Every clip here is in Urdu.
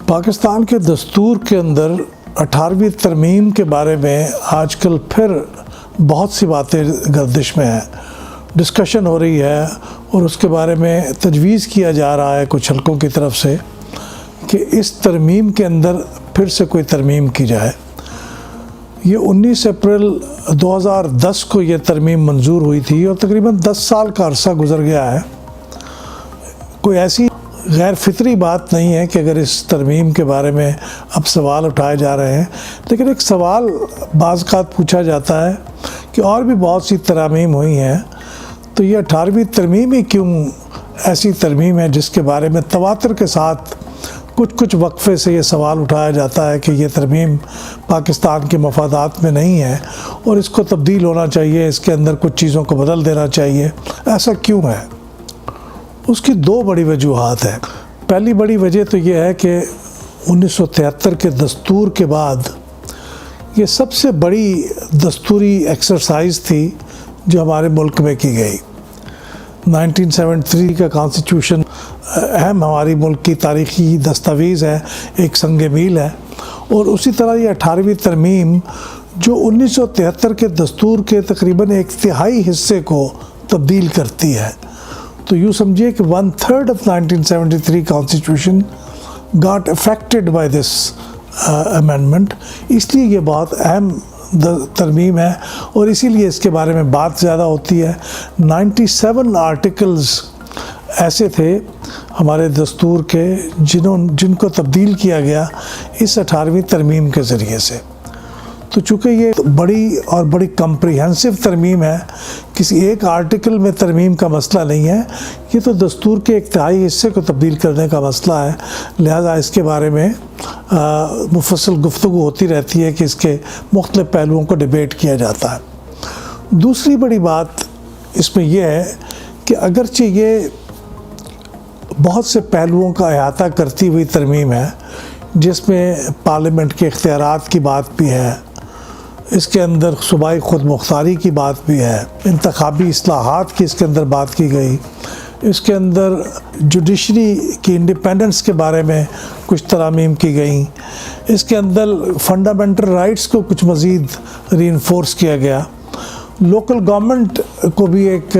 پاکستان کے دستور کے اندر 18ویں ترمیم کے بارے میں آج کل پھر بہت سی باتیں گردش میں ہیں، ڈسکشن ہو رہی ہے اور اس کے بارے میں تجویز کیا جا رہا ہے کچھ حلقوں کی طرف سے کہ اس ترمیم کے اندر پھر سے کوئی ترمیم کی جائے۔ یہ 19 اپریل 2010 کو یہ ترمیم منظور ہوئی تھی اور تقریباً 10 سال کا عرصہ گزر گیا ہے۔ کوئی ایسی غیر فطری بات نہیں ہے کہ اگر اس ترمیم کے بارے میں اب سوال اٹھائے جا رہے ہیں، لیکن ایک سوال بعض اوقات پوچھا جاتا ہے کہ اور بھی بہت سی ترامیم ہوئی ہیں، تو یہ 18ویں ترمیم ہی کیوں ایسی ترمیم ہے جس کے بارے میں تواتر کے ساتھ کچھ وقفے سے یہ سوال اٹھایا جاتا ہے کہ یہ ترمیم پاکستان کے مفادات میں نہیں ہے اور اس کو تبدیل ہونا چاہیے، اس کے اندر کچھ چیزوں کو بدل دینا چاہیے۔ ایسا کیوں ہے؟ اس کی دو بڑی وجوہات ہیں۔ پہلی بڑی وجہ تو یہ ہے کہ 1973 کے دستور کے بعد یہ سب سے بڑی دستوری ایکسرسائز تھی جو ہمارے ملک میں کی گئی۔ 1973 کا کانسٹیٹیوشن اہم ہماری ملک کی تاریخی دستاویز ہے، ایک سنگ میل ہے، اور اسی طرح یہ 18ویں ترمیم جو 1973 کے دستور کے تقریباً 1/3 حصے کو تبدیل کرتی ہے۔ تو یوں سمجھیے کہ 1/3 of 1973 Constitution got affected by this amendment۔ اس لیے یہ بہت اہم ترمیم ہے اور اسی لیے اس کے بارے میں بات زیادہ ہوتی ہے۔ 97 آرٹیکلز ایسے تھے ہمارے دستور کے جن کو تبدیل کیا گیا اس 18ویں ترمیم کے ذریعے سے۔ تو چونکہ یہ بڑی کمپریہنسو ترمیم ہے، کسی ایک آرٹیکل میں ترمیم کا مسئلہ نہیں ہے، یہ تو دستور کے 1/3 حصے کو تبدیل کرنے کا مسئلہ ہے، لہذا اس کے بارے میں مفصل گفتگو ہوتی رہتی ہے کہ اس کے مختلف پہلوؤں کو ڈیبیٹ کیا جاتا ہے۔ دوسری بڑی بات اس میں یہ ہے کہ اگرچہ یہ بہت سے پہلوؤں کا احاطہ کرتی ہوئی ترمیم ہے، جس میں پارلیمنٹ کے اختیارات کی بات بھی ہے، اس کے اندر صوبائی خود مختاری کی بات بھی ہے، انتخابی اصلاحات کی اس کے اندر بات کی گئی، اس کے اندر جوڈیشری کی انڈیپینڈنس کے بارے میں کچھ ترامیم کی گئیں، اس کے اندر فنڈامنٹل رائٹس کو کچھ مزید ری انفورس کیا گیا، لوکل گورنمنٹ کو بھی ایک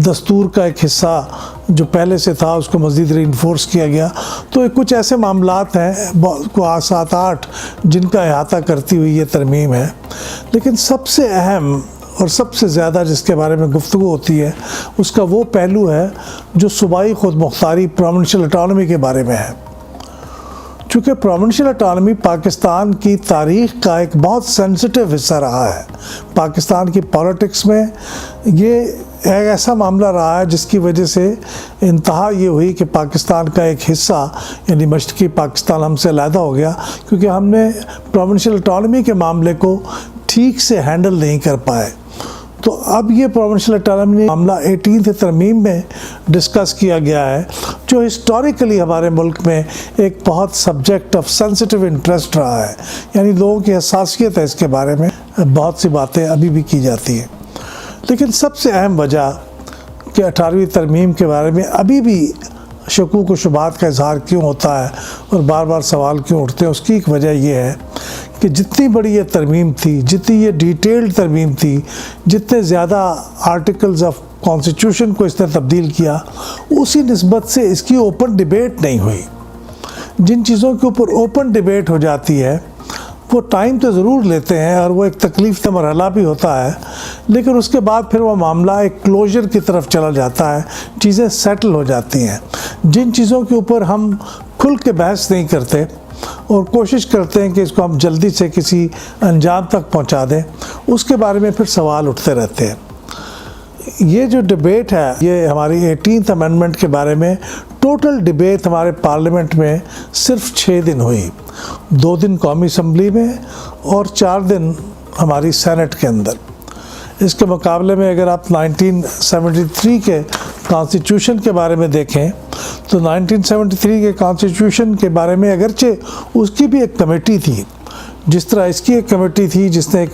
دستور کا ایک حصہ جو پہلے سے تھا اس کو مزید ری انفورس کیا گیا۔ تو کچھ ایسے معاملات ہیں 7-8 جن کا احاطہ کرتی ہوئی یہ ترمیم ہے، لیکن سب سے اہم اور سب سے زیادہ جس کے بارے میں گفتگو ہوتی ہے اس کا وہ پہلو ہے جو صوبائی خود مختاری پروونشل اٹانومی کے بارے میں ہے۔ چونکہ پروونشل اٹانومی پاکستان کی تاریخ کا ایک بہت سینسٹیو حصہ رہا ہے، پاکستان کی پالیٹکس میں یہ ایک ایسا معاملہ رہا ہے جس کی وجہ سے انتہا یہ ہوئی کہ پاکستان کا ایک حصہ یعنی مشرقی پاکستان ہم سے علیحدہ ہو گیا، کیونکہ ہم نے پروونشل اٹانومی کے معاملے کو ٹھیک سے ہینڈل نہیں کر پائے۔ تو اب یہ پروونشل اٹانومی معاملہ 18 ترمیم میں ڈسکس کیا گیا ہے، جو ہسٹوریکلی ہمارے ملک میں ایک بہت سبجیکٹ آف سینسٹیو انٹرسٹ رہا ہے، یعنی لوگوں کی حساسیت ہے اس کے بارے میں، بہت سی باتیں ابھی بھی کی جاتی ہیں۔ لیکن سب سے اہم وجہ کہ 18ویں ترمیم کے بارے میں ابھی بھی شکوک و شبہات کا اظہار کیوں ہوتا ہے اور بار بار سوال کیوں اٹھتے ہیں، اس کی ایک وجہ یہ ہے کہ جتنی بڑی یہ ترمیم تھی، جتنی یہ ڈیٹیلڈ ترمیم تھی، جتنے زیادہ آرٹیکلز آف کانسٹیٹیوشن کو اس نے تبدیل کیا، اسی نسبت سے اس کی اوپن ڈیبیٹ نہیں ہوئی۔ جن چیزوں کے اوپر اوپن ڈیبیٹ ہو جاتی ہے وہ ٹائم تو ضرور لیتے ہیں اور وہ ایک تکلیف کا مرحلہ بھی ہوتا ہے، لیکن اس کے بعد پھر وہ معاملہ ایک کلوجر کی طرف چلا جاتا ہے، چیزیں سیٹل ہو جاتی ہیں۔ جن چیزوں کے اوپر ہم کھل کے بحث نہیں کرتے اور کوشش کرتے ہیں کہ اس کو ہم جلدی سے کسی انجام تک پہنچا دیں، اس کے بارے میں پھر سوال اٹھتے رہتے ہیں۔ یہ جو ڈیبیٹ ہے یہ ہماری 18 امینڈمنٹ کے بارے میں ٹوٹل ڈیبیٹ ہمارے پارلیمنٹ میں صرف 6 دن ہوئی، 2 دن قومی اسمبلی میں اور 4 دن ہماری سینٹ کے اندر۔ اس کے مقابلے میں اگر آپ 1973 کے کانسٹیٹیوشن کے بارے میں دیکھیں تو 1973 کے کانسٹیٹیوشن کے بارے میں اگرچہ اس کی بھی ایک کمیٹی تھی، جس طرح اس کی ایک کمیٹی تھی جس نے ایک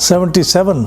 77,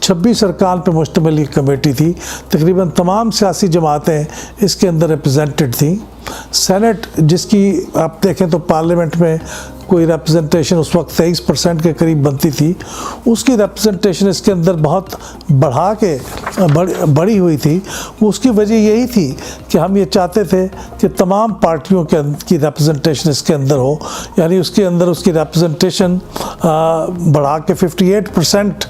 26 ارکان پہ مشتمل یہ کمیٹی تھی. تقریباً تمام سیاسی جماعتیں اس کے اندر ریپرزینٹڈ تھیں. سینٹ جس کی آپ دیکھیں تو پارلیمنٹ میں کوئی ریپرزنٹیشن اس وقت 23% کے قریب بنتی تھی, اس کی ریپرزنٹیشن اس کے اندر بہت بڑھا کے بڑھی ہوئی تھی. اس کی وجہ یہی تھی کہ ہم یہ چاہتے تھے کہ تمام پارٹیوں کی ریپرزنٹیشن اس کے اندر ہو, یعنی اس کے اندر اس کی ریپرزنٹیشن بڑھا کے 58%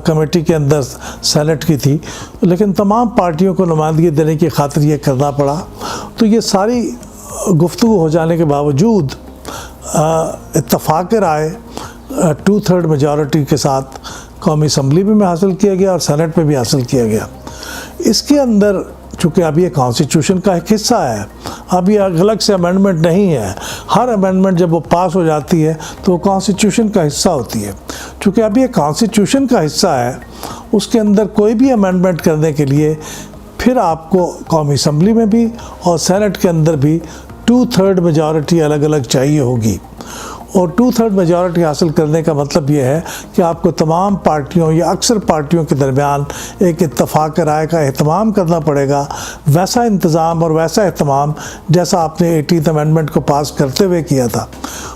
کمیٹی کے اندر سینٹ کی تھی, لیکن تمام پارٹیوں کو نمائندگی دینے کی خاطر یہ کرنا پڑا. تو یہ ساری گفتگو ہو جانے کے باوجود اتفاق رائے 2/3 میجورٹی کے ساتھ قومی اسمبلی میں حاصل کیا گیا اور سینٹ میں بھی حاصل کیا گیا. اس کے اندر چونکہ اب یہ کانسٹیٹیوشن کا ایک حصہ ہے, اب یہ الگ سے امینڈمنٹ نہیں ہے. ہر امینڈمنٹ جب وہ پاس ہو جاتی ہے تو وہ کانسٹیٹیوشن کا حصہ ہوتی ہے. چونکہ اب یہ کانسٹیٹیوشن کا حصہ ہے, اس کے اندر کوئی بھی امینڈمنٹ کرنے کے لیے پھر آپ کو قومی اسمبلی میں بھی اور سینٹ کے اندر بھی 2/3 میجورٹی الگ الگ چاہیے ہوگی. اور 2/3 میجورٹی حاصل کرنے کا مطلب یہ ہے کہ آپ کو تمام پارٹیوں یا اکثر پارٹیوں کے درمیان ایک اتفاق رائے کا اہتمام کرنا پڑے گا, ویسا انتظام اور ویسا اہتمام جیسا آپ نے 18th امینڈمنٹ کو پاس کرتے ہوئے کیا تھا.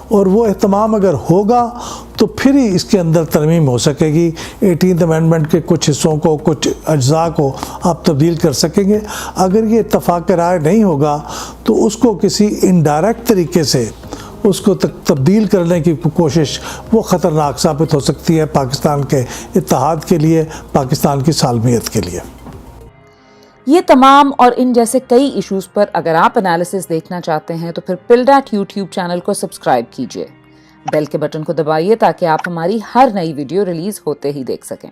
اور وہ اہتمام اگر ہوگا تو پھر ہی اس کے اندر ترمیم ہو سکے گی. 18th امینڈمنٹ کے کچھ حصوں کو, کچھ اجزاء کو آپ تبدیل کر سکیں گے. اگر یہ اتفاق رائے نہیں ہوگا تو اس کو کسی انڈائریکٹ طریقے سے اس کو تبدیل کرنے کی کوشش وہ خطرناک ثابت ہو سکتی ہے پاکستان کے اتحاد کے لیے, پاکستان کی سالمیت کے لیے. یہ تمام اور ان جیسے کئی ایشوز پر اگر آپ انالیسس دیکھنا چاہتے ہیں تو پھر پلڈاٹ یوٹیوب چینل کو سبسکرائب کیجئے, بیل کے بٹن کو دبائیے تاکہ آپ ہماری ہر نئی ویڈیو ریلیز ہوتے ہی دیکھ سکیں.